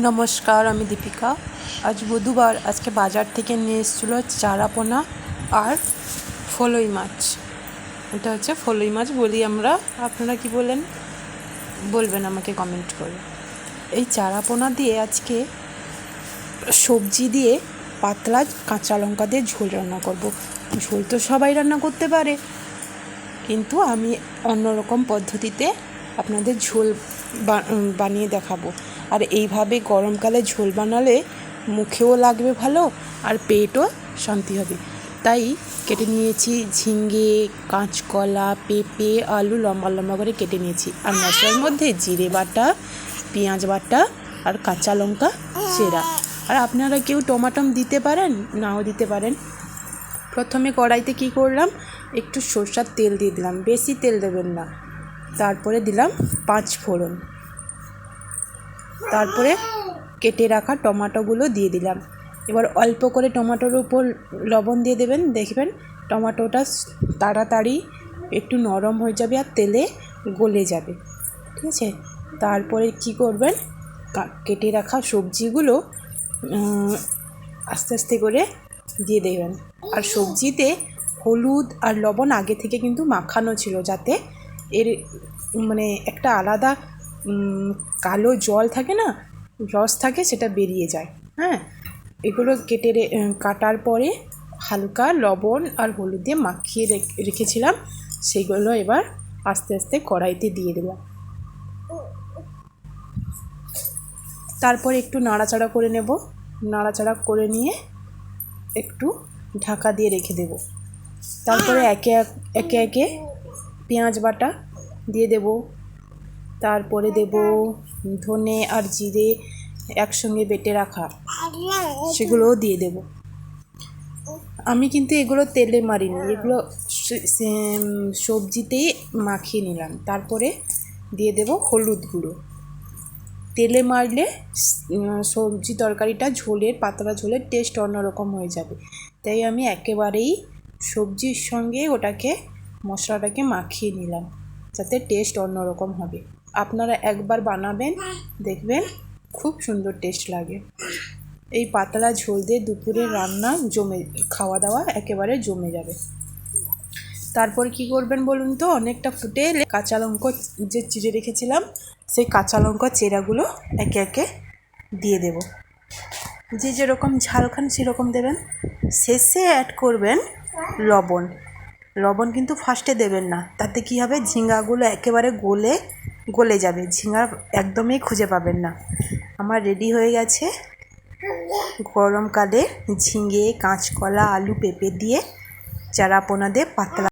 নমস্কার, আমি দীপিকা। আজ বুধবার। আজকে বাজার থেকে নিয়ে এসেছিলো চারাপোনা আর ফলই মাছ। এটা হচ্ছে ফলই মাছ বলি আমরা, আপনারা কি বলেন বলবেন আমাকে কমেন্ট করে। এই চারাপোনা দিয়ে আজকে সবজি দিয়ে পাতলা কাঁচা লঙ্কা দিয়ে ঝোল রান্না করব। ঝোল তো সবাই রান্না করতে পারে, কিন্তু আমি অন্যরকম পদ্ধতিতে আপনাদের ঝোল বানিয়ে দেখাবো। আর এইভাবে গরমকালে ঝোল বানালে মুখেও লাগবে ভালো আর পেটও শান্তি হবে। তাই কেটে নিয়েছি ঝিঙে, কাঁচকলা, পেঁপে, আলু লম্বা লম্বা করে কেটে নিয়েছি। আর মশলার মধ্যে জিরে বাটা, পেঁয়াজ বাটা আর কাঁচা লঙ্কা চেরা। আর আপনারা কেউ টমাটম দিতে পারেন, নাও দিতে পারেন। প্রথমে কড়াইতে কি করলাম, একটু সরষের তেল দিয়ে দিলাম, বেশি তেল দেবেন না। তারপরে দিলাম 5 ফোড়ন। তারপরে কেটে রাখা টমেটোগুলো দিয়ে দিলাম। এবার অল্প করে টমেটোর উপর লবণ দিয়ে দেবেন, দেখবেন টমেটোটা তাড়াতাড়ি একটু নরম হয়ে যাবে আর তেলে গলে যাবে, ঠিক আছে। তারপরে কি করবেন, কেটে রাখা সবজিগুলো আস্তে আস্তে করে দিয়ে দেবেন। আর সবজিতে হলুদ আর লবণ আগে থেকে কিন্তু মাখানো ছিল, যাতে এর মানে একটা আলাদা কালো জল থাকে না, রস থাকে, সেটা বেরিয়ে যায়। হ্যাঁ, এগুলো কাটার পরে হালকা লবণ আর হলুদ দিয়ে মাখিয়ে রেখেছিলাম, সেগুলো এবার আস্তে আস্তে কড়াইতে দিয়ে দিলাম। তারপর একটু নাড়াচাড়া করে নেব। নাড়াচাড়া করে নিয়ে একটু ঢাকা দিয়ে রেখে দেব। তারপরে একে একে পেঁয়াজ বাটা দিয়ে দেব। তারপরে দেব ধনে আর জিরে একসঙ্গে বেটে রাখা, সেগুলোও দিয়ে দেব। আমি কিন্তু এগুলো তেলে মারিনি, এগুলো সবজিতেই মাখিয়ে নিলাম। তারপরে দিয়ে দেব হলুদ গুঁড়ো। তেলে মারলে সবজি তরকারিটা পাতলা ঝোলের টেস্ট অন্যরকম হয়ে যাবে। তাই আমি একেবারেই সবজির সঙ্গে মশলাটাকে মাখিয়ে নিলাম, যাতে টেস্ট অন্যরকম হবে। আপনারা একবার বানাবেন, দেখবেন খুব সুন্দর টেস্ট লাগে। এই পাতলা ঝোল দিয়ে দুপুরের রান্না খাওয়া দাওয়া একেবারে জমে যাবে। তারপর কি করবেন বলুন তো, অনেকটা ফুটে এলে কাঁচা লঙ্কা যে চিড়ে রেখেছিলাম, সেই কাঁচা লঙ্কা চেরাগুলো একে একে দিয়ে দেব। যে যেরকম ঝাল খান সেরকম দেবেন। শেষে অ্যাড করবেন লবণ। লবণ কিন্তু ফার্স্টে দেবেন না, তাতে কি হবে, ঝিঙ্গাগুলো একেবারে গলে যাবে, ঝিঙ্গা একদমই খুঁজে পাবেন না। আমার রেডি হয়ে গেছে গরমকালে ঝিঙে, কাঁচকলা, আলু, পেঁপে দিয়ে চারাপোনা দিয়ে পাতলা